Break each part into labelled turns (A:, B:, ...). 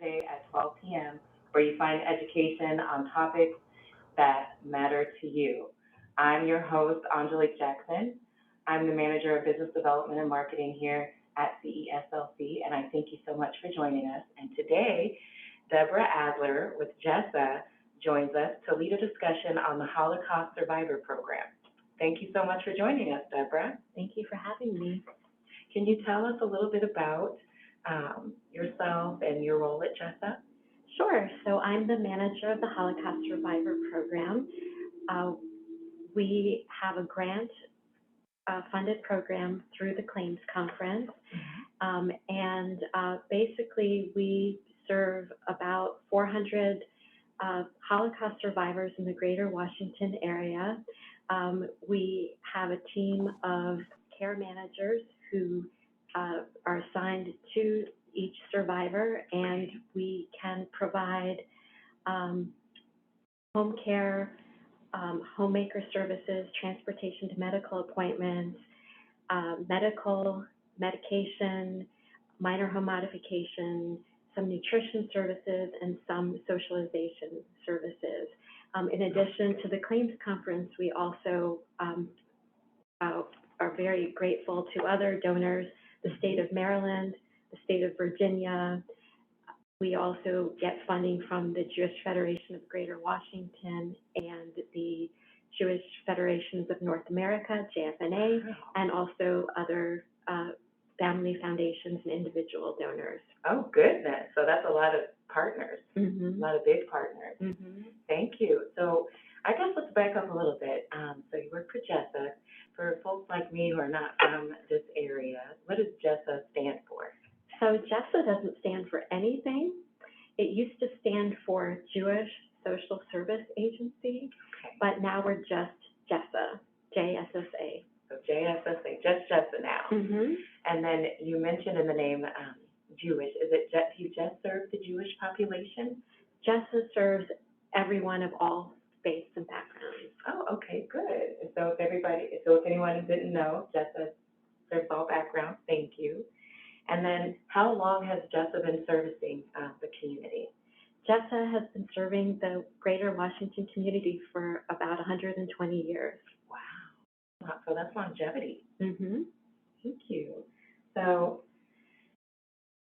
A: Thursday at 12 p.m., where you find education on topics that matter to you. I'm your host, Angelique Jackson. I'm the Manager of Business Development and Marketing here at CESLC, and I thank you so much for joining us. And today, Deborah Adler with JSSA joins us to lead a discussion on the Holocaust Survivor Program. Thank you so much for joining us, Deborah.
B: Thank you for having me.
A: Can you tell us a little bit about yourself and your role at JSSA?
B: Sure. So I'm the manager of the Holocaust Survivor Program. We have a grant funded program through the Claims Conference. And basically we serve about 400 Holocaust survivors in the greater Washington area. We have a team of care managers who are assigned to each survivor, and we can provide home care, homemaker services, transportation to medical appointments, medication, minor home modification, some nutrition services, and some socialization services. In addition to the Claims Conference, we also are very grateful to other donors, the state of Maryland, the state of Virginia. We also get funding from the Jewish Federation of Greater Washington and the Jewish Federations of North America, JSSA, and also other family foundations and individual donors.
A: Oh, goodness. So that's a lot of partners, a lot of big partners. Thank you. So I guess let's back up a little bit. So you work for JSSA. For folks like me who are not from this area, what does JSSA stand for?
B: So JSSA doesn't stand for anything. It used to stand for Jewish Social Service Agency, but now we're just JSSA, JSSA.
A: So JSSA, just JSSA now. And then you mentioned in the name Jewish. Is it do you just serve the Jewish population?
B: JSSA serves everyone of all faiths and backgrounds.
A: Oh, okay, good. So if anyone didn't know, JSSA serves all backgrounds. Thank you. And then how long has JSSA been servicing the community?
B: JSSA has been serving the greater Washington community for about 120 years.
A: Wow. So that's longevity.
B: Thank
A: you. So,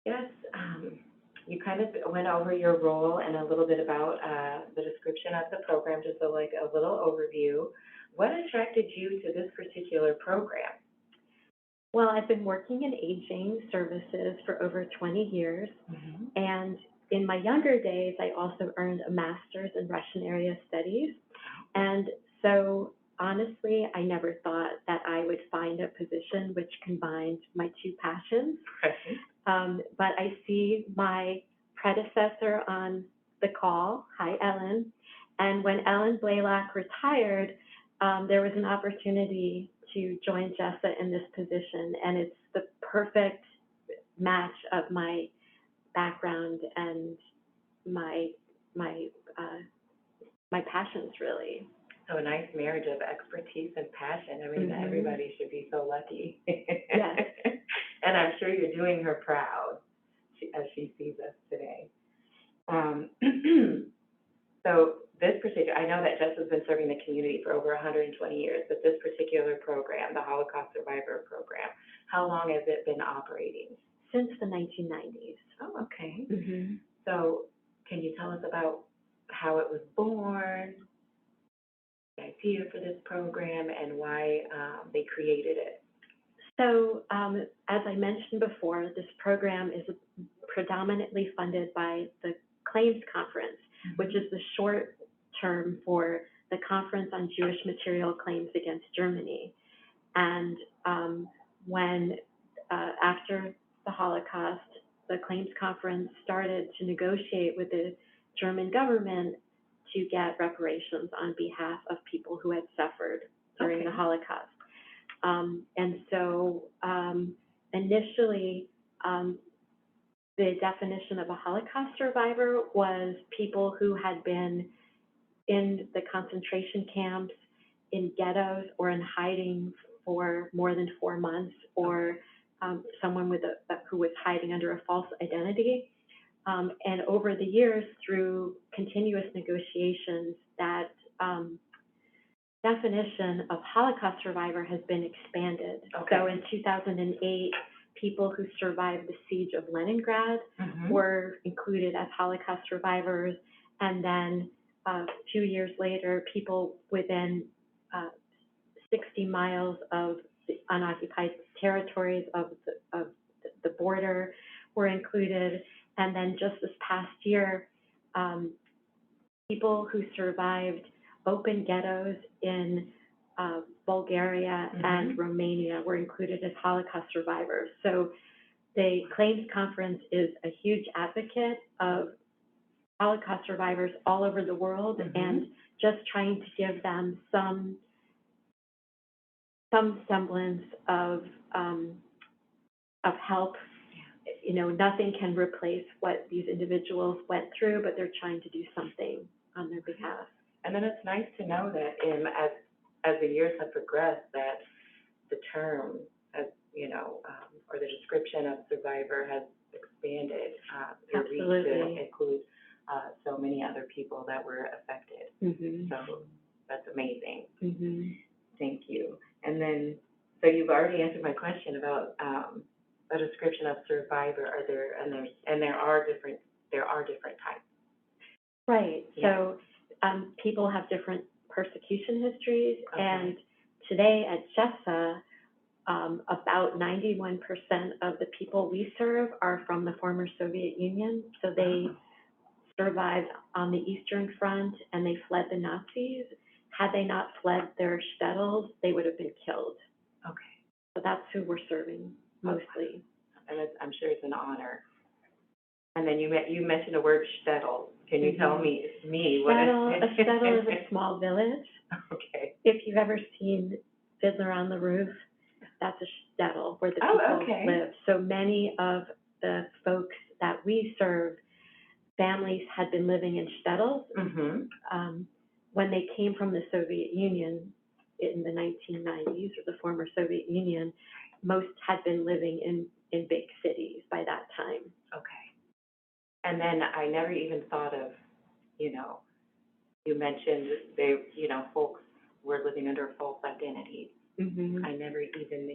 A: yes, you kind of went over your role and a little bit about the description of the program, just a little overview. What attracted you to this particular program?
B: Well, I've been working in aging services for over 20 years, and in my younger days, I also earned a master's in Russian area studies, and so honestly, I never thought that I would find a position which combined my two passions. But I see my predecessor on the call, hi Ellen, and when Ellen Blaylock retired, there was an opportunity to join JSSA in this position, and it's the perfect match of my background and my passions, really.
A: So a nice marriage of expertise and passion. I mean, everybody should be so lucky.
B: Yes.
A: And I'm sure you're doing her proud as she sees us today. So this particular, I know that JSSA has been serving the community for over 120 years, but this particular program, the Holocaust Survivor Program, how long has it been operating?
B: Since the 1990s.
A: Oh, okay. So can you tell us about how it was born, the idea for this program, and why they created it?
B: So as I mentioned before, this program is predominantly funded by the Claims Conference, which is the short term for the Conference on Jewish Material Claims Against Germany. And when after the Holocaust, the Claims Conference started to negotiate with the German government to get reparations on behalf of people who had suffered during the Holocaust. And so initially, the definition of a Holocaust survivor was people who had been in the concentration camps, in ghettos, or in hiding for more than 4 months, or someone who was hiding under a false identity. And over the years, through continuous negotiations, that definition of Holocaust survivor has been expanded.
A: Okay.
B: So in 2008, people who survived the siege of Leningrad were included as Holocaust survivors, and then a few years later, people within 60 miles of the unoccupied territories of the border were included. And then just this past year, people who survived open ghettos in Bulgaria and Romania were included as Holocaust survivors. So the Claims Conference is a huge advocate of Holocaust survivors all over the world, and just trying to give them some semblance of help. You know, nothing can replace what these individuals went through, but they're trying to do something on their behalf.
A: And then it's nice to know that as the years have progressed, that the term has, or the description of survivor has expanded. Your reach to include so many other people that were affected. So that's amazing. Thank you. And then, so you've already answered my question about a description of survivor. There are different types.
B: Right. Yeah. So people have different persecution histories, and today at JSSA, about 91% of the people we serve are from the former Soviet Union. So they survived on the Eastern Front, and they fled the Nazis. Had they not fled their shtetls, they would have been killed.
A: Okay.
B: So that's who we're serving mostly.
A: And I'm sure it's an honor. And then you mentioned the word shtetl. Can you tell me what
B: a shtetl is a small village.
A: Okay.
B: If you've ever seen Fiddler on the Roof, that's a shtetl where the people live. So many of the folks that we serve, families had been living in shtetls. When they came from the Soviet Union in the 1990s, or the former Soviet Union, most had been living in big cities by that time.
A: Okay. And then I never even thought of, you mentioned folks were living under false identities. I never even,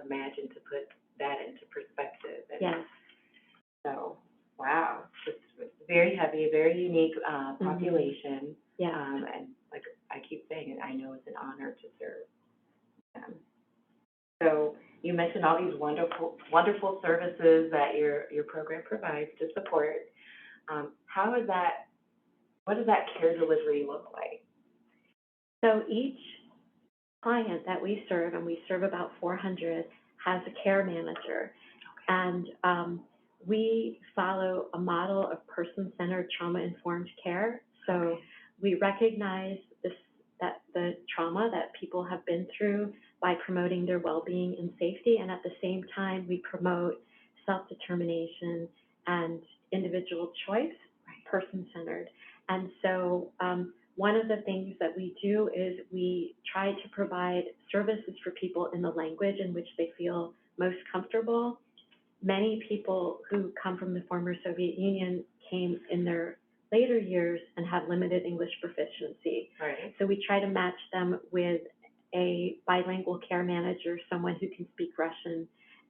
A: imagined to put that into perspective. And
B: yes.
A: So, wow, it's very heavy, very unique population.
B: Yeah.
A: And like I keep saying, I know it's an honor to serve them. So you mentioned all these wonderful services that your program provides to support. What does that care delivery look like?
B: So each client that we serve, and we serve about 400, has a care manager. And we follow a model of person-centered trauma-informed care. So we recognize that the trauma that people have been through by promoting their well-being and safety, and at the same time, we promote self-determination and individual choice, person-centered. And so one of the things that we do is we try to provide services for people in the language in which they feel most comfortable. Many people who come from the former Soviet Union came in their later years and have limited English proficiency.
A: Right.
B: So we try to match them with a bilingual care manager, someone who can speak Russian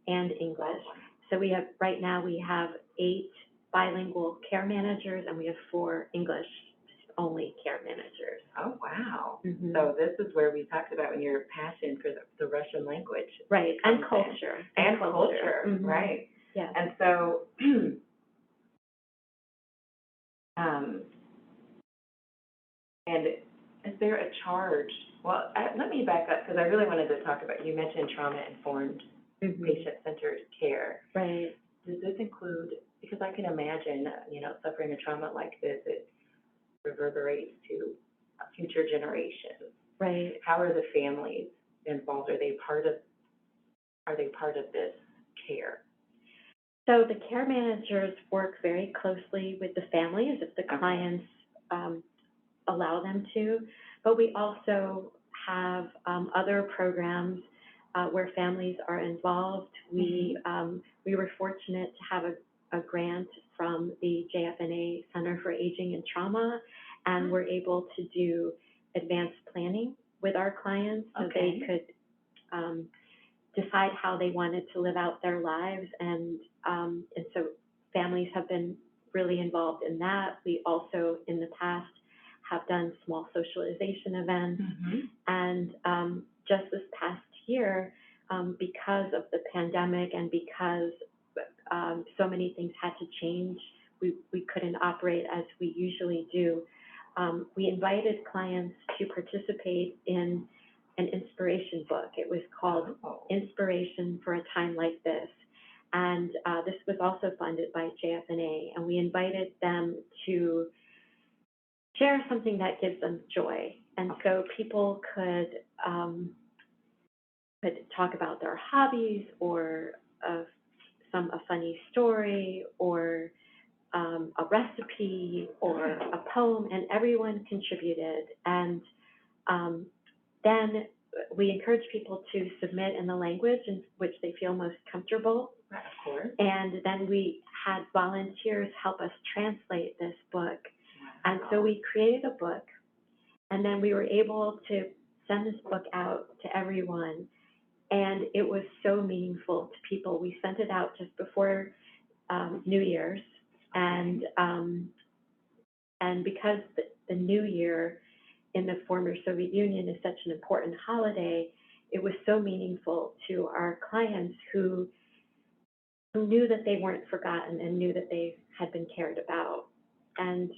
B: and English. So right now we have 8 bilingual care managers, and we have 4 English-only care managers.
A: Oh, wow. So this is where we talked about when your passion for the Russian language.
B: Right, and culture.
A: And culture, right.
B: Yeah.
A: And so, and is there a charge? Well, let me back up, because I really wanted to talk about, you mentioned trauma-informed patient-centered care.
B: Right.
A: Does this include, because I can imagine, suffering a trauma like this, it reverberates to future generations.
B: Right.
A: How are the families involved? Are they part of this care?
B: So the care managers work very closely with the families if the clients allow them to, but we also have other programs where families are involved. We were fortunate to have a grant from the JFNA Center for Aging and Trauma, and we're able to do advanced planning with our clients so they could decide how they wanted to live out their lives, and so families have been really involved in that. We also, in the past, have done small socialization events, and just this past year, because of the pandemic and because so many things had to change, we couldn't operate as we usually do. We invited clients to participate in an inspiration book. It was called Inspiration for a Time Like This. And this was also funded by JFNA. And we invited them to share something that gives them joy. And so people could talk about their hobbies, or a funny story, or a recipe, or a poem, and everyone contributed. And then we encourage people to submit in the language in which they feel most comfortable.
A: Of course.
B: And then we had volunteers help us translate this book. And so we created a book, and then we were able to send this book out to everyone. And it was so meaningful to people. We sent it out just before New Year's. And because the New Year in the former Soviet Union is such an important holiday, it was so meaningful to our clients who knew that they weren't forgotten and knew that they had been cared about, and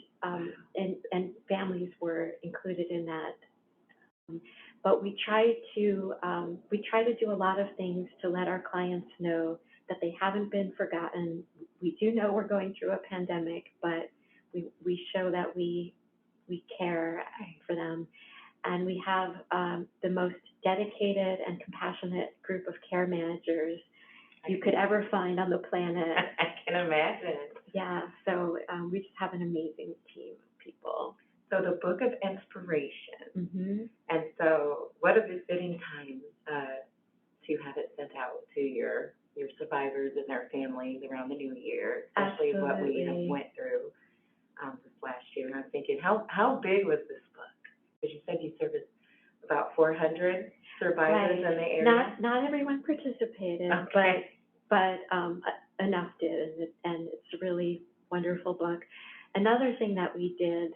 B: families were included in that. But we try to do a lot of things to let our clients know that they haven't been forgotten. We do know we're going through a pandemic, but we show that we care for them. And we have the most dedicated and compassionate group of care managers you could ever find on the planet.
A: I can imagine.
B: Yeah, so we just have an amazing team of people.
A: So the Book of Inspiration. And so what a befitting time to have it sent out to your survivors and their families around the new year, especially what we have went through this last year. And I'm thinking, how big was this book? Because you said you serviced about 400 survivors in the area.
B: Not everyone participated, but enough did, and it's a really wonderful book. Another thing that we did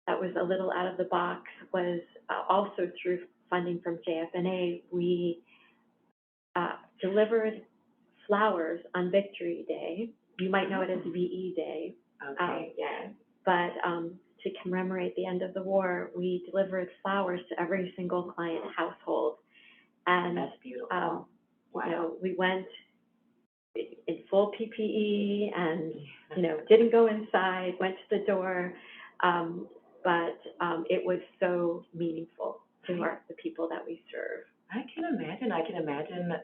B: that was a little out of the box was also through funding from JFNA, we delivered flowers on Victory Day. You might know it as VE Day. But to commemorate the end of the war, we delivered flowers to every single client household. And
A: that's beautiful.
B: You know, we went in full PPE and, you know, didn't go inside, went to the door, but it was so meaningful to the people that we serve.
A: I can imagine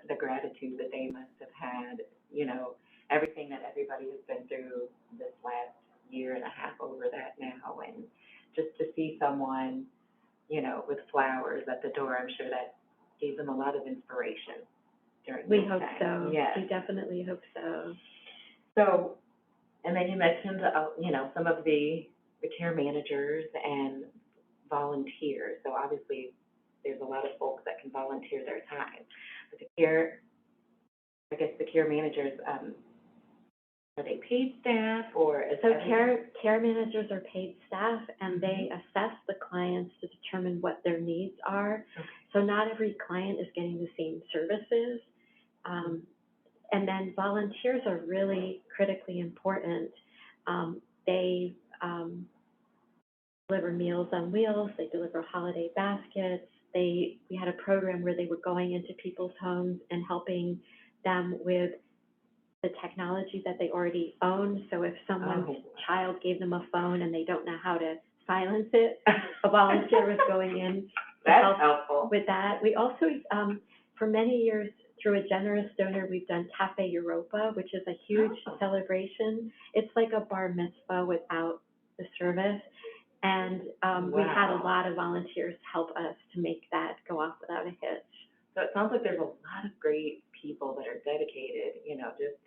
A: the gratitude that they must have had, you know, everything that everybody has been through this last year and a half over that now, and just to see someone, you know, with flowers at the door, I'm sure that gave them a lot of inspiration during
B: We
A: this
B: hope
A: time.
B: so.
A: Yes.
B: We definitely hope so.
A: So, and then you mentioned, you know, some of the care managers and volunteers. So obviously, there's a lot of folks that can volunteer their time. But the care managers, are they paid staff, or is
B: So care managers are paid staff, and they assess the clients to determine what their needs are. So not every client is getting the same services. And then volunteers are really critically important. They deliver Meals on Wheels, they deliver holiday baskets. We had a program where they were going into people's homes and helping them with the technology that they already own. So if someone's child gave them a phone and they don't know how to silence it, a volunteer was going in to help
A: helpful
B: with that. We also, for many years, through a generous donor, we've done Cafe Europa, which is a huge celebration. It's like a bar mitzvah without the service. And we had a lot of volunteers help us to make that go off without a hitch.
A: So it sounds like there's a lot of great people that are dedicated, you know, just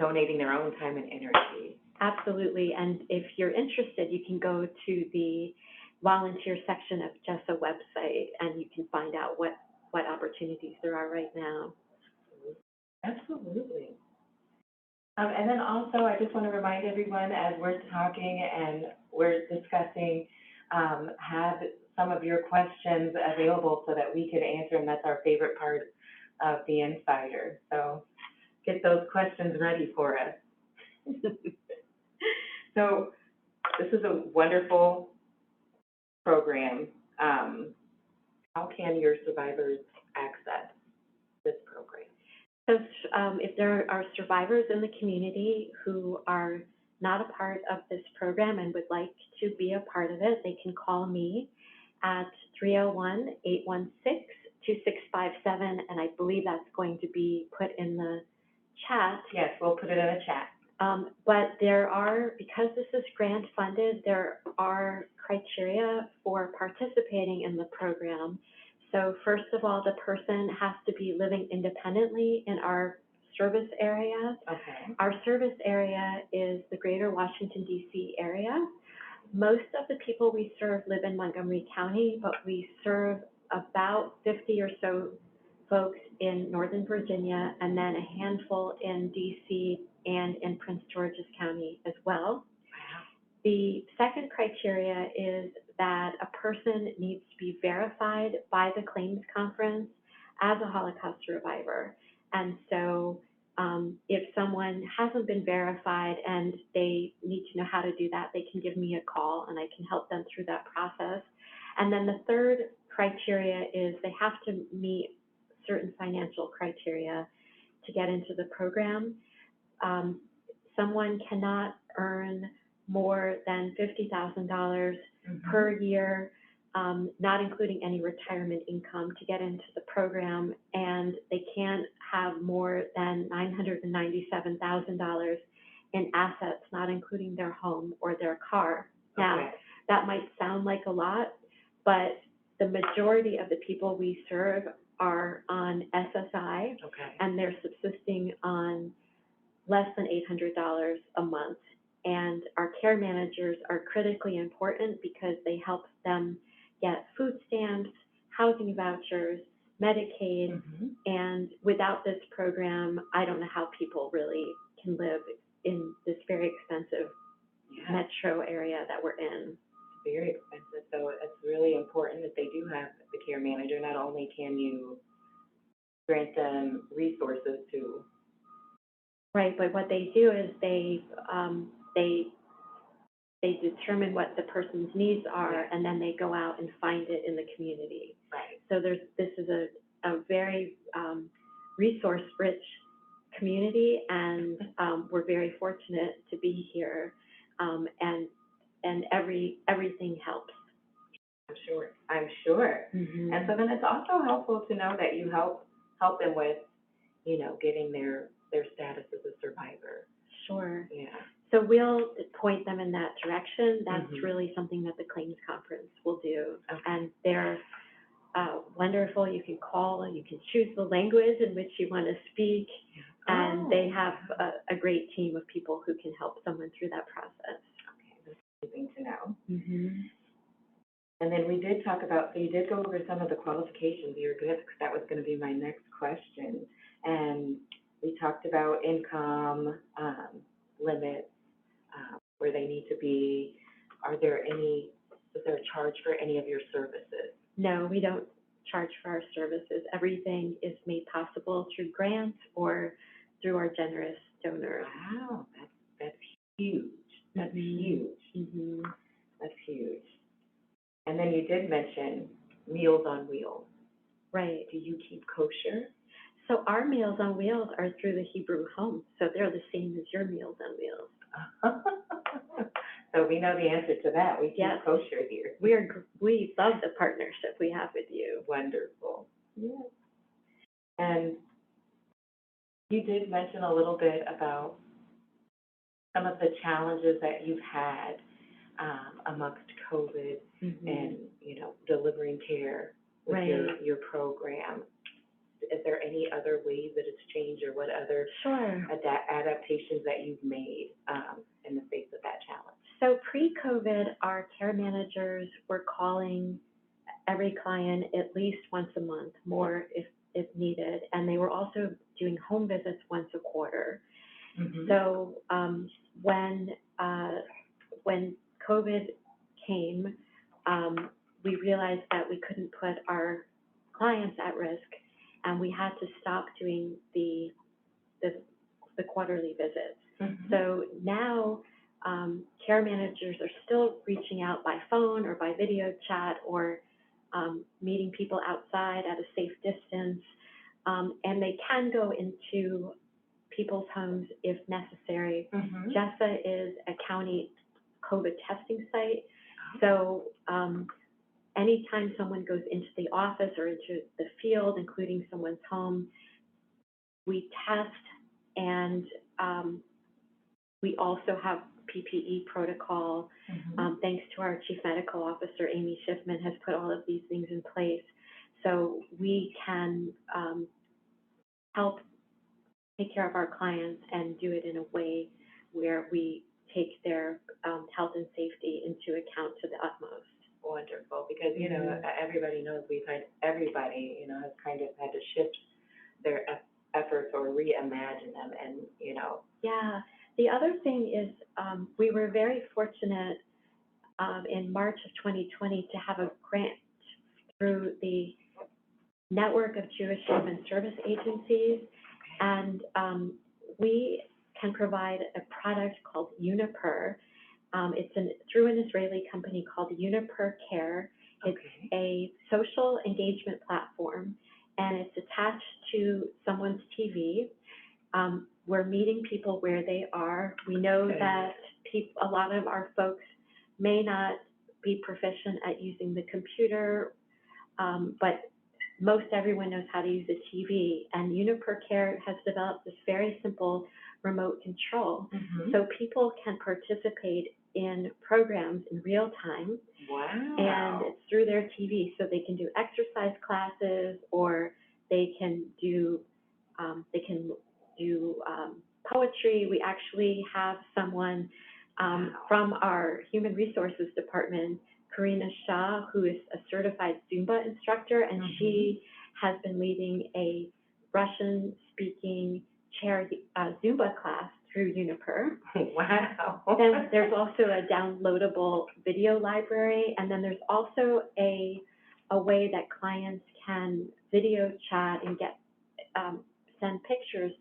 A: donating their own time and energy.
B: Absolutely, and if you're interested, you can go to the volunteer section of JSSA website, and you can find out what opportunities there are right now.
A: Absolutely. And then also, I just want to remind everyone, as we're talking and we're discussing, have some of your questions available so that we could answer them. That's our favorite part of the Insider. So get those questions ready for us. So this is a wonderful program. How can your survivors access this program?
B: So if there are survivors in the community who are not a part of this program and would like to be a part of it, they can call me at 301-816-2657, and I believe that's going to be put in the chat.
A: Yes, we'll put it in the chat.
B: But there are, because this is grant funded, there are criteria for participating in the program. So first of all, the person has to be living independently in our service area.
A: Okay.
B: Our service area is the greater Washington, D.C. area. Most of the people we serve live in Montgomery County, but we serve about 50 or so folks in Northern Virginia, and then a handful in D.C. and in Prince George's County as well.
A: Wow.
B: The second criteria is that a person needs to be verified by the claims conference as a Holocaust survivor. And so if someone hasn't been verified and they need to know how to do that, they can give me a call and I can help them through that process. And then the third criteria is they have to meet certain financial criteria to get into the program. Someone cannot earn more than $50,000 per year, not including any retirement income, to get into the program, and they can't have more than $997,000 in assets, not including their home or their car. Now, that might sound like a lot, but the majority of the people we serve are on SSI, and they're subsisting on less than $800 a month. And our care managers are critically important because they help them get food stamps, housing vouchers, Medicaid, and without this program, I don't know how people really can live in this very expensive metro area that we're in.
A: It's very expensive, so it's really important that they do have the care manager. Not only can you grant them resources to...
B: Right, but what they do is they determine what the person's needs are, and then they go out and find it in the community.
A: Right.
B: So this is a very resource-rich community, and we're very fortunate to be here, and everything helps.
A: I'm sure. And so then it's also helpful to know that you help them with, getting their status as a survivor.
B: Sure.
A: Yeah.
B: So we'll point them in that direction. That's really something that the claims conference will do. And they're wonderful. You can call and you can choose the language in which you want to speak. And they have a great team of people who can help someone through that process.
A: Okay, that's amazing to know. And then we did talk about, so you did go over some of the qualifications. You're good, because that was going to be my next question. And we talked about income limits, where they need to be. Is there a charge for any of your services?
B: No, we don't charge for our services. Everything is made possible through grants or through our generous donors.
A: Wow, that's huge. That's huge. That's huge. And then you did mention Meals on Wheels. Right. Do you keep kosher?
B: So our Meals on Wheels are through the Hebrew Home, so they're the same as your Meals on Wheels.
A: So we know the answer to that. We keep kosher here.
B: We love the partnership we have with you.
A: Wonderful. Yes. And you did mention a little bit about some of the challenges that you've had amongst COVID and, delivering care with your program. is there any other ways that it's changed, or what other
B: Sure.
A: adaptations that you've made in the face of that challenge?
B: So pre-COVID, our care managers were calling every client at least once a month, more if needed, and they were also doing home visits once a quarter.
A: Mm-hmm.
B: So when COVID came, we realized that we couldn't put our clients at risk, and we had to stop doing the quarterly visits.
A: Mm-hmm.
B: So now care managers are still reaching out by phone or by video chat, or meeting people outside at a safe distance, and they can go into people's homes if necessary.
A: Mm-hmm.
B: JSSA is a county COVID testing site, so anytime someone goes into the office or into the field, including someone's home, we test, and we also have PPE protocol.
A: Mm-hmm.
B: Thanks to our Chief Medical Officer, Amy Schiffman, has put all of these things in place, so we can help take care of our clients and do it in a way where we take their health and safety into account to the utmost.
A: Wonderful, because, you know, everybody knows everybody, you know, has kind of had to shift their efforts or reimagine them, and, you know.
B: Yeah. The other thing is we were very fortunate in March of 2020 to have a grant through the Network of Jewish Human Service Agencies, and we can provide a product called Uniper. It's through an Israeli company called Uniper Care. It's a social engagement platform, and it's attached to someone's TV. We're meeting people where they are. We know that a lot of our folks may not be proficient at using the computer, but most everyone knows how to use a TV, and Uniper Care has developed this very simple remote control.
A: Mm-hmm.
B: So people can participate in programs in real time.
A: Wow.
B: And it's through their TV, so they can do exercise classes, or they can do poetry. We actually have someone from our human resources department, Karina Shah, who is a certified Zumba instructor, and she has been leading a Russian-speaking chair Zumba class through Uniper.
A: Wow.
B: Then there's also a downloadable video library, and then there's also a way that clients can video chat and get send pictures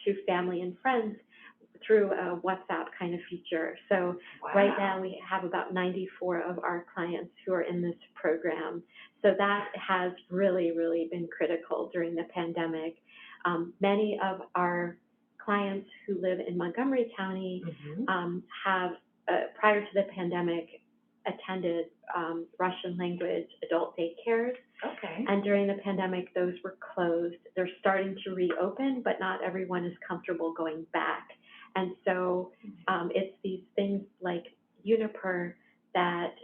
B: to family and friends through a WhatsApp kind of feature. So right now we have about 94 of our clients who are in this program. So that has really, really been critical during the pandemic. Many of our clients who live in Montgomery County have, prior to the pandemic, attended Russian language adult daycares. And during the pandemic, those were closed. They're starting to reopen, but not everyone is comfortable going back. And so it's these things like Uniper that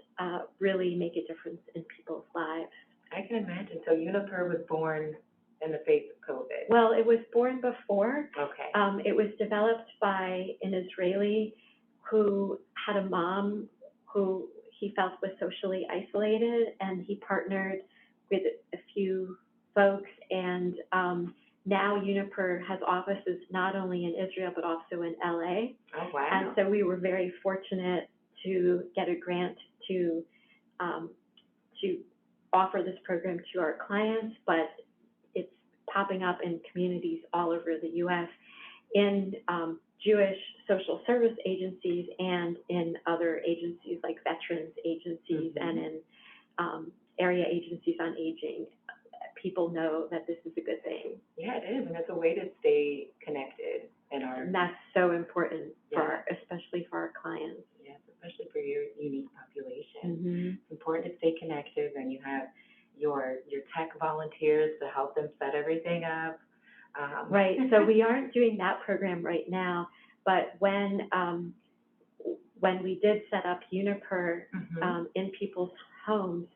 B: really make a difference in people's lives.
A: I can imagine. So Uniper was born in the face of COVID.
B: Well, it was born before.
A: Okay.
B: It was developed by an Israeli who had a mom who he felt was socially isolated, and he partnered with a few folks, and now Uniper has offices not only in Israel but also in LA.
A: Oh, wow.
B: And so we were very fortunate to get a grant to offer this program to our clients, but it's popping up in communities all over the U.S. in Jewish social service agencies and in other agencies like veterans agencies and in area agencies on aging. People know that this is a good thing.
A: Yeah, it is, and it's a way to stay connected in our.
B: And that's so important for especially for our clients.
A: Yes, especially for your unique population. It's important to stay connected, and you have your tech volunteers to help them set everything up.
B: Right. So we aren't doing that program right now, but when we did set up Uniper in people's homes,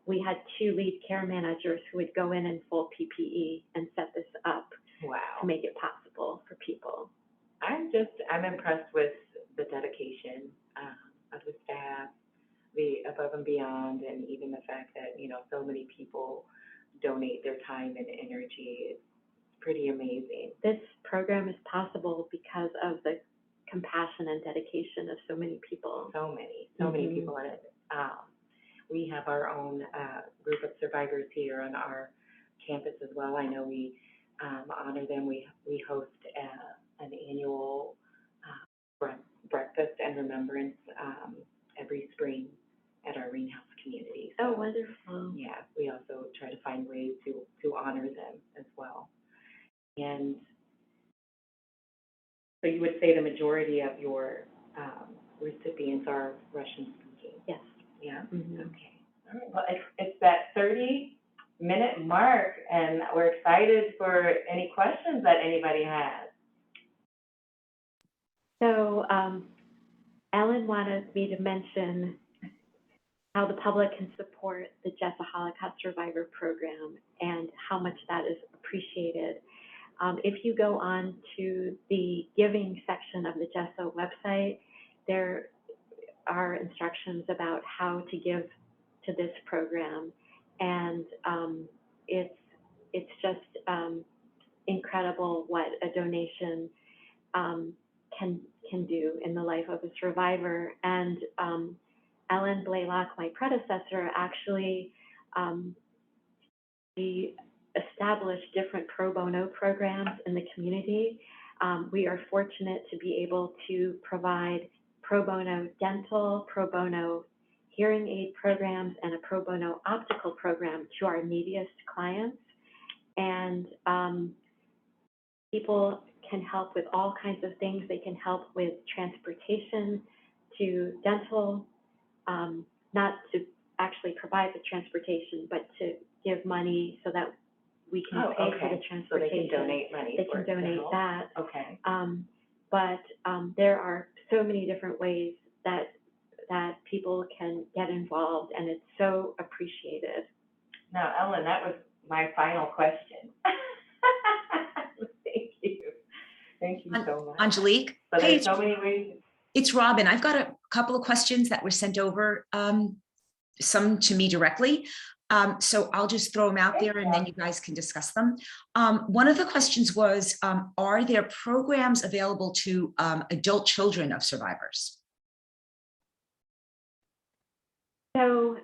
B: we had 2 lead care managers who would go in full PPE and set this up
A: Wow.
B: to make it possible for people.
A: I'm impressed with the dedication of the staff, the above and beyond, and even the fact that, you know, so many people donate their time and energy. It's pretty amazing.
B: This program is possible because of the compassion and dedication of so many people.
A: So many people in it. We have our own group of survivors here on our campus as well. I know we honor them. We host an annual breakfast and remembrance every spring at our greenhouse community. So,
B: oh, wonderful.
A: Yeah, we also try to find ways to honor them as well. And so you would say the majority of your recipients are Russian speaking?
B: Yes.
A: Yeah?
B: Mm-hmm.
A: Okay. All right. Well, it's that 30-minute mark, and we're excited for any questions that anybody has.
B: So Ellen wanted me to mention how the public can support the JSSA Holocaust Survivor Program and how much that is appreciated. If you go on to the giving section of the JSSA website, there are instructions about how to give to this program, and it's just incredible what a donation can do in the life of a survivor. And Ellen Blaylock, my predecessor, actually we established different pro bono programs in the community. We are fortunate to be able to provide pro bono dental, pro bono hearing aid programs, and a pro bono optical program to our neediest clients. And people can help with all kinds of things. They can help with transportation to dental, not to actually provide the transportation, but to give money so that we can pay for the transportation.
A: So they can donate money.
B: They can donate that.
A: Okay.
B: But there are so many different ways that people can get involved, and it's so appreciated.
A: Now, Ellen, that was my final question. Thank you. Thank you so much.
C: Angelique.
A: So
C: hey,
A: there's so many ways.
C: It's Robin. I've got a couple of questions that were sent over, some to me directly. So I'll just throw them out there and then you guys can discuss them. One of the questions was, are there programs available to adult children of survivors?
B: So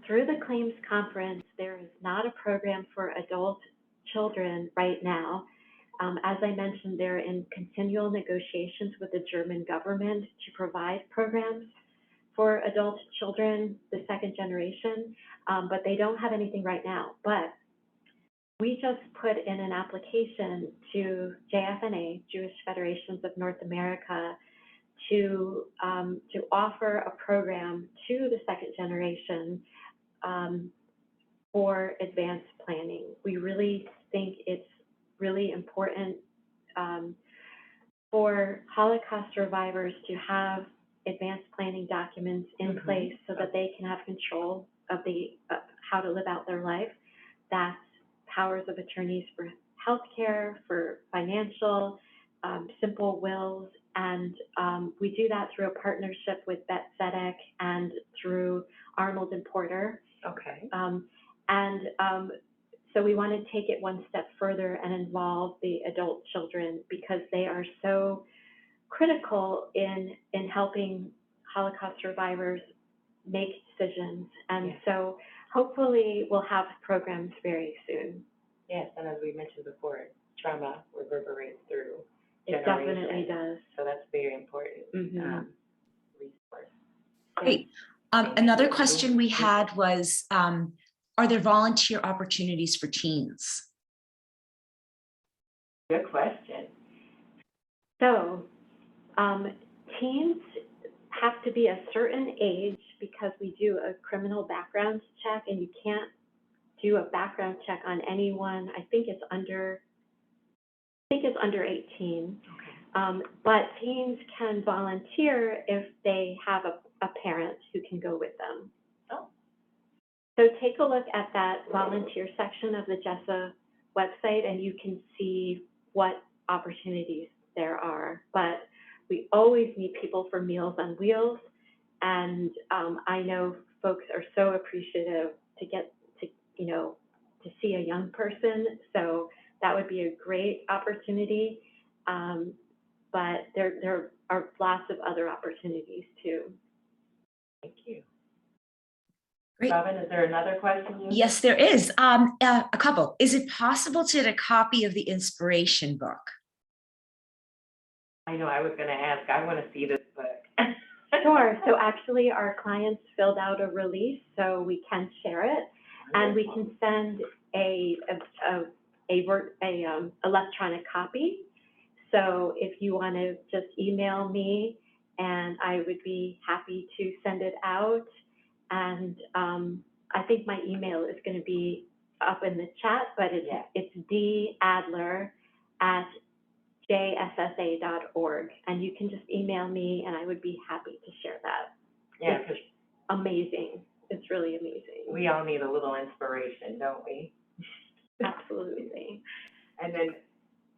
B: through the claims conference, there is not a program for adult children right now. As I mentioned, they're in continual negotiations with the German government to provide programs for adult children, the second generation, but they don't have anything right now. But we just put in an application to JFNA, Jewish Federations of North America, to offer a program to the second generation for advanced planning. We really think it's really important for Holocaust survivors to have advanced planning documents in place so that they can have control of how to live out their life. That's powers of attorneys for healthcare, for financial, simple wills, and we do that through a partnership with BetSEDEC and through Arnold and Porter.
A: Okay.
B: So we want to take it one step further and involve the adult children because they are so critical in helping Holocaust survivors make decisions. And so hopefully we'll have programs very soon. Yes, and as we mentioned before, trauma reverberates through generations. It definitely does. So that's very important resource.
C: Great. Another question we had was, are there volunteer opportunities for teens?
A: Good question.
B: So teens have to be a certain age because we do a criminal background check, and you can't do a background check on anyone. I think it's under 18. Okay. But teens can volunteer if they have a parent who can go with them.
A: Oh,
B: So take a look at that volunteer section of the JSSA website and you can see what opportunities there are. But we always need people for Meals on Wheels. And I know folks are so appreciative to get to, to see a young person. So that would be a great opportunity. But there are lots of other opportunities too.
A: Thank you.
C: Great.
A: Robin, is there another question?
C: Yes, there is. A couple. Is it possible to get a copy of the inspiration book?
A: I know I was going to ask. I want to see this book.
B: Sure. So actually, our clients filled out a release, so we can share it, and we can send a electronic copy. So if you want to just email me, and I would be happy to send it out. And I think my email is going to be up in the chat, but it's dadler@jssa.org, and you can just email me, and I would be happy to share that.
A: Yeah,
B: it's amazing. It's really amazing.
A: We all need a little inspiration, don't we?
B: Absolutely.
A: And then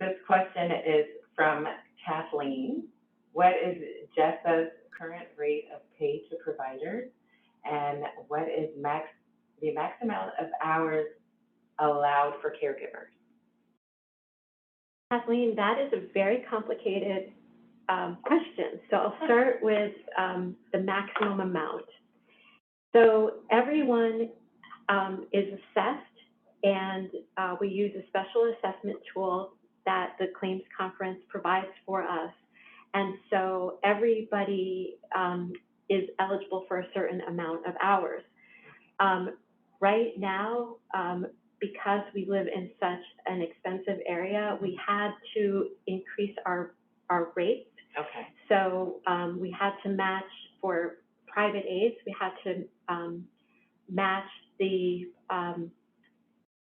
A: this question is from Kathleen. What is JSSA's current rate of pay to providers? And what is the max amount of hours allowed for caregivers?
B: Kathleen, that is a very complicated question. So I'll start with the maximum amount. So everyone is assessed, and we use a special assessment tool that the claims conference provides for us. And so everybody is eligible for a certain amount of hours. Right now, because we live in such an expensive area, we had to increase our rates.
A: Okay.
B: So we had to match for private aids, we had to match the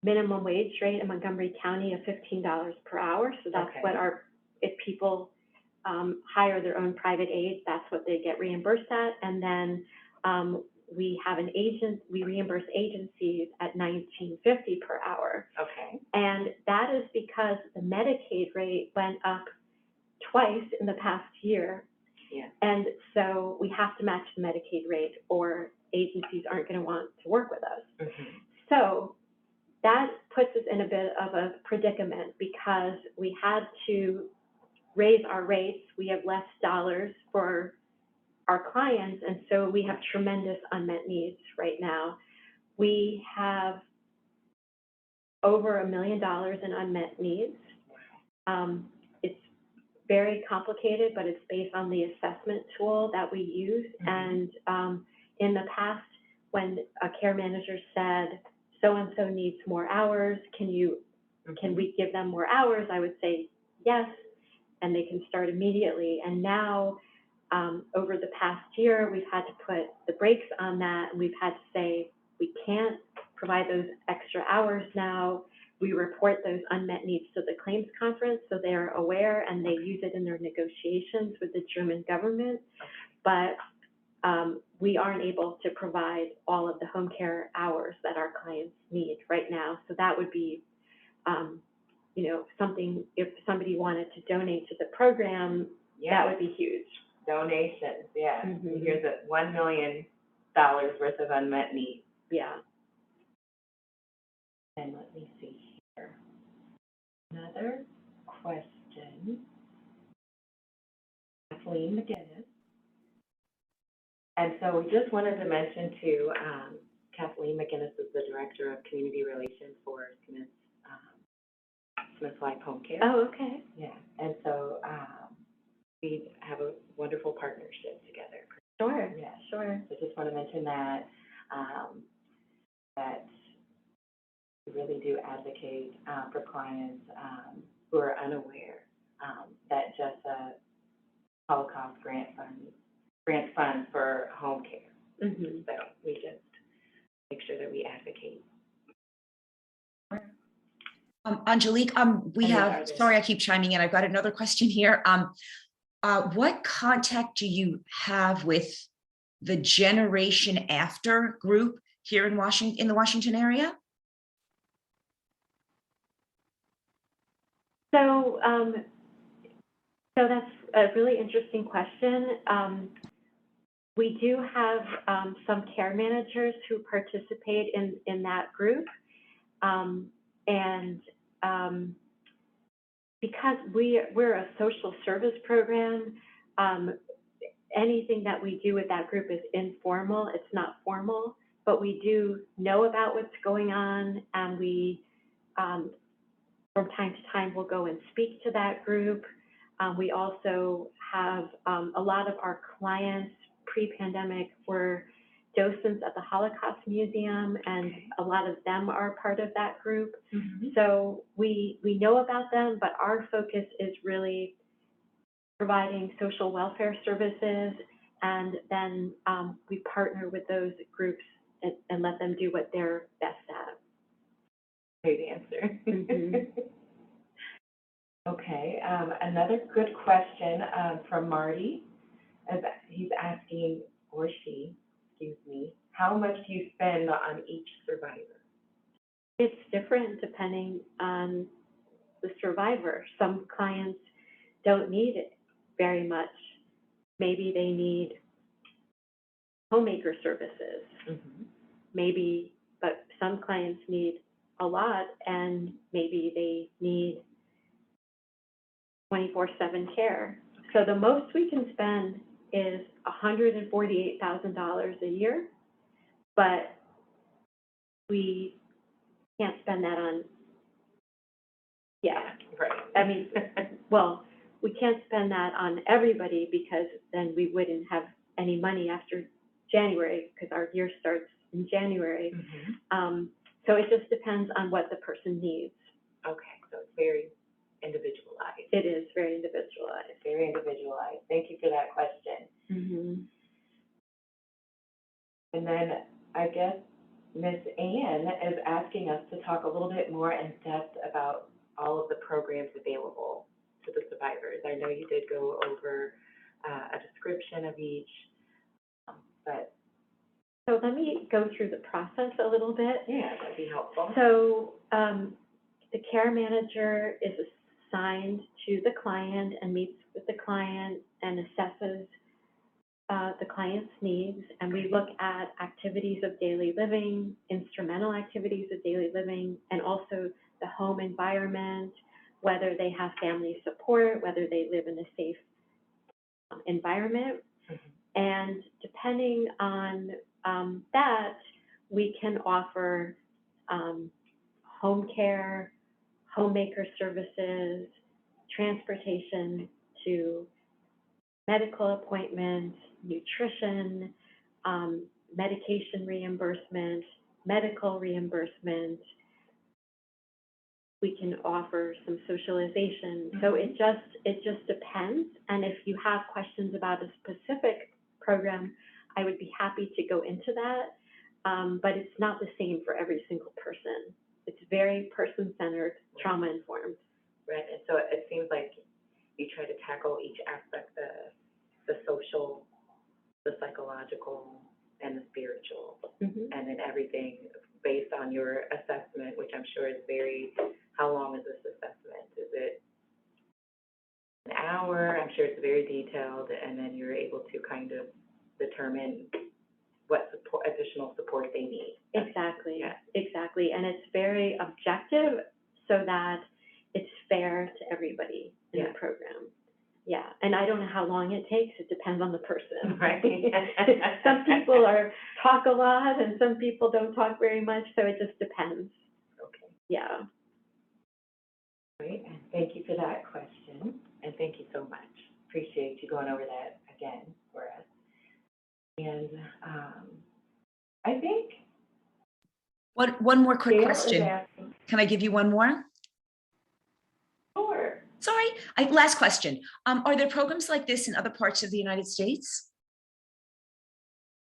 B: minimum wage rate in Montgomery County of $15 per hour. So that's what if people hire their own private aid, that's what they get reimbursed at. And then we have we reimburse agencies at $19.50 per hour.
A: Okay.
B: And that is because the Medicaid rate went up twice in the past year.
A: Yeah.
B: And so we have to match the Medicaid rate, or agencies aren't going to want to work with us.
A: Mm-hmm.
B: So that puts us in a bit of a predicament because we had to raise our rates. We have less dollars for our clients, and so we have tremendous unmet needs right now. We have over $1 million in unmet needs. It's very complicated, but it's based on the assessment tool that we use. Mm-hmm. And in the past, when a care manager said, so-and-so needs more hours, can we give them more hours? I would say yes, and they can start immediately. And now, over the past year, we've had to put the brakes on that, and we've had to say, we can't provide those extra hours now. We report those unmet needs to the claims conference, so they're aware, and they use it in their negotiations with the German government. But we aren't able to provide all of the home care hours that our clients need right now. So that would be, something, if somebody wanted to donate to the program, that would be huge.
A: Donations, yeah.
B: Mm-hmm.
A: Here's $1 million worth of unmet needs.
B: Yeah.
A: And let me see here. Another question. Kathleen McGinnis. And so we just wanted to mention too, Kathleen McGinnis is the Director of Community Relations for Smith Life Home Care.
B: Oh, okay.
A: Yeah, and so we have a wonderful partnership together.
B: Sure.
A: Yeah,
B: sure.
A: So just want to mention that that we really do advocate for clients who are unaware that JSSA Holocaust grant funds for home care. Mm-hmm. So we just make sure that we advocate.
C: Angelique, sorry, I keep chiming in. I've got another question here. What contact do you have with the Generation After group here in the Washington area?
B: So, so that's a really interesting question. We do have some care managers who participate in that group. Because we're a social service program, anything that we do with that group is informal, it's not formal, but we do know about what's going on, and we, from time to time, will go and speak to that group. We also have a lot of our clients pre-pandemic were docents at the Holocaust Museum, and a lot of them are part of that group. Mm-hmm. So we know about them, but our focus is really providing social welfare services, and then we partner with those groups and let them do what they're best at.
A: Great answer.
B: Mm-hmm.
A: Okay, another good question from Marty. He's asking, or she, excuse me, how much do you spend on each survivor?
B: It's different depending on the survivor. Some clients don't need it very much. Maybe they need homemaker services. Mm-hmm. Maybe, but some clients need a lot, and maybe they need 24/7 care. So the most we can spend is $148,000 a year, but we can't spend that on,
A: right.
B: I mean, well, we can't spend that on everybody, because then we wouldn't have any money after January, because our year starts in January. Mm-hmm. So it just depends on what the person needs.
A: Okay, so it's very individualized.
B: It is very individualized.
A: Very individualized. Thank you for that question.
B: Mm-hmm.
A: And then I guess Ms. Ann is asking us to talk a little bit more in depth about all of the programs available to the survivors. I know you did go over a description of each, but...
B: So let me go through the process a little bit.
A: Yeah, that'd be helpful.
B: So the care manager is assigned to the client and meets with the client and assesses the client's needs, and we look at activities of daily living, instrumental activities of daily living, and also the home environment, whether they have family support, whether they live in a safe environment. Mm-hmm. And depending on that, we can offer home care, homemaker services, transportation to medical appointments, nutrition, medication reimbursement, medical reimbursement. We can offer some socialization. Mm-hmm. So it just depends. And if you have questions about a specific program, I would be happy to go into that. But it's not the same for every single person. It's very person-centered, trauma-informed.
A: Right, and so it seems like you try to tackle each aspect, the social, the psychological, and the spiritual, mm-hmm. and then everything based on your assessment, which I'm sure is very, how long is this assessment? Is it an hour? I'm sure it's very detailed, and then you're able to kind of determine what support, additional support they need.
B: Exactly,
A: yeah.
B: Exactly, and it's very objective so that it's fair to everybody in the program. Yeah, and I don't know how long it takes. It depends on the person.
A: Right.
B: Some people talk a lot, and some people don't talk very much, so it just depends.
A: Okay.
B: Yeah.
A: Great, and thank you for that question, and thank you so much. Appreciate you going over that again for us. And I think...
C: One more quick
A: Gail
C: question. Can I give you one more?
A: Sure.
C: Sorry, last question. Are there programs like this in other parts of the United States?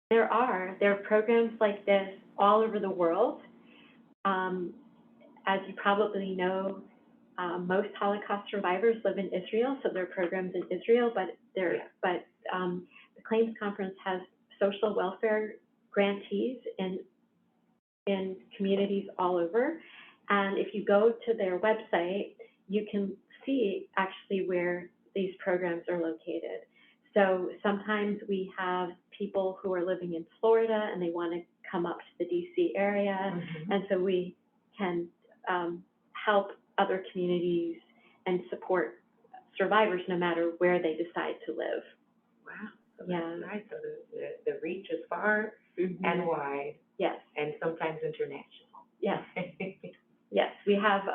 B: There are programs like this all over the world. As you probably know, most Holocaust survivors live in Israel, so there are programs in Israel, but the Claims Conference has social welfare grantees in in communities all over. And if you go to their website, you can see actually where these programs are located. So sometimes we have people who are living in Florida and they want to come up to the DC area. And so we can help other communities and support survivors no matter where they decide to live.
A: Wow. So
B: Yeah.
A: that's nice. So the reach is far and wide.
B: Yes.
A: And sometimes international.
B: Yes. Yes. We have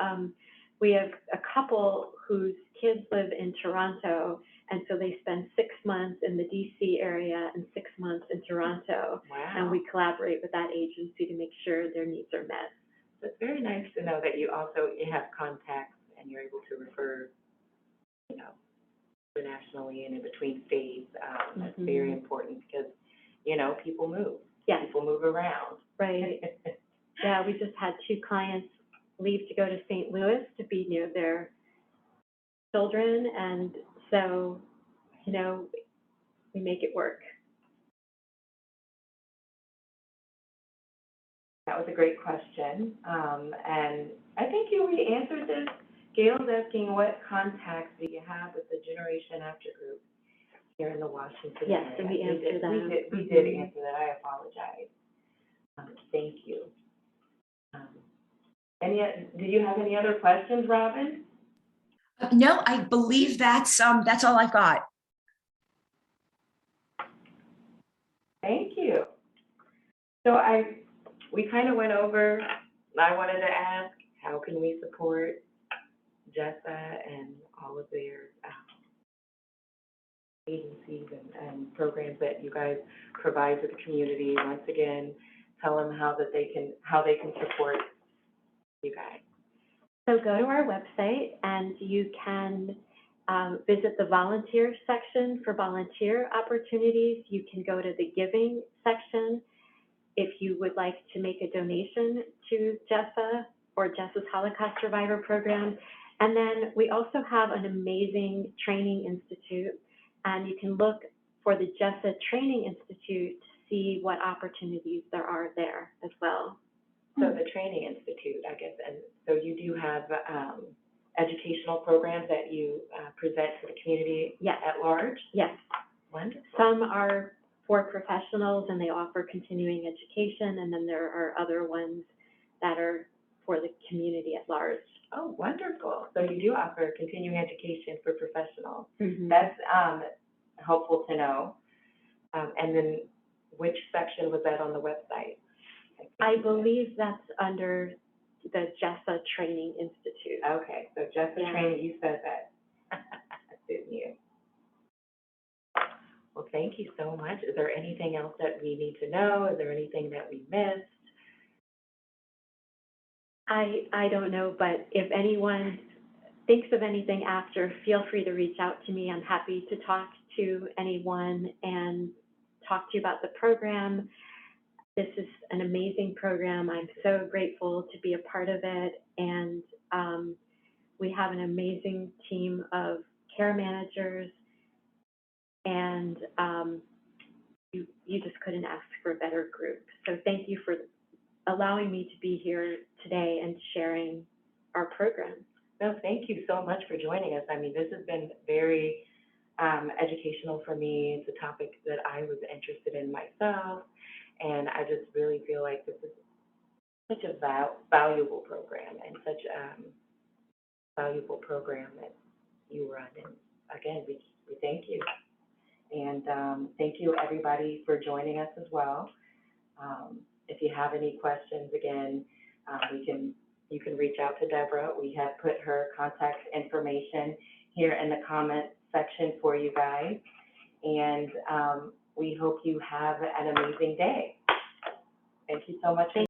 B: a couple whose kids live in Toronto, and so they spend 6 months in the DC area and 6 months in Toronto.
A: Wow.
B: And we collaborate with that agency to make sure their needs are met.
A: So it's very nice to know that you have contacts and you're able to refer, you know, internationally and in between states. That's very important because, you know, people move.
B: Yes.
A: People move around.
B: Right. Yeah, we just had 2 clients leave to go to St. Louis to be near their children, and so, you know, we make it work.
A: That was a great question, and I think you already answered this. Gail's asking, what contacts do you have with the Generation After group here in the Washington area?
B: Yes, and we answered that.
A: We did answer that. I apologize. Thank you. Do you have any other questions, Robin?
C: No, I believe that's all I've got.
A: Thank you. So we kind of went over, I wanted to ask, how can we support JSSA and all of their agencies and programs that you guys provide to the community? Once again, tell them how they can support you guys.
B: So go to our website and you can visit the volunteer section for volunteer opportunities. You can go to the giving section if you would like to make a donation to JSSA or JSSA's Holocaust Survivor Program. And then we also have an amazing training institute, and you can look for the JSSA Training Institute to see what opportunities there are there as well.
A: So the Training Institute, I guess, and so you do have educational programs that you present to the community at large?
B: Yes.
A: Wonderful.
B: Some are for professionals and they offer continuing education, and then there are other ones that are for the community at large.
A: Oh, wonderful. So you do offer continuing education for professionals.
B: Mm-hmm.
A: That's helpful to know. And then which section was that on the website?
B: I believe that's under the JSSA Training Institute.
A: Okay, so JSSA Training, you said that. Didn't you? Well, thank you so much. Is there anything else that we need to know? Is there anything that we missed?
B: I don't know, but if anyone thinks of anything after, feel free to reach out to me. I'm happy to talk to anyone and talk to you about the program. This is an amazing program. I'm so grateful to be a part of it, and we have an amazing team of care managers, and you just couldn't ask for a better group. So thank you for allowing me to be here today and sharing our program.
A: No, thank you so much for joining us. I mean, this has been very educational for me. It's a topic that I was interested in myself, and I just really feel like this is such a valuable program and such a valuable program that you run. And again, we thank you. And thank you, everybody, for joining us as well. If you have any questions, again, you can reach out to Deborah. We have put her contact information here in the comment section for you guys. And we hope you have an amazing day. Thank you so much.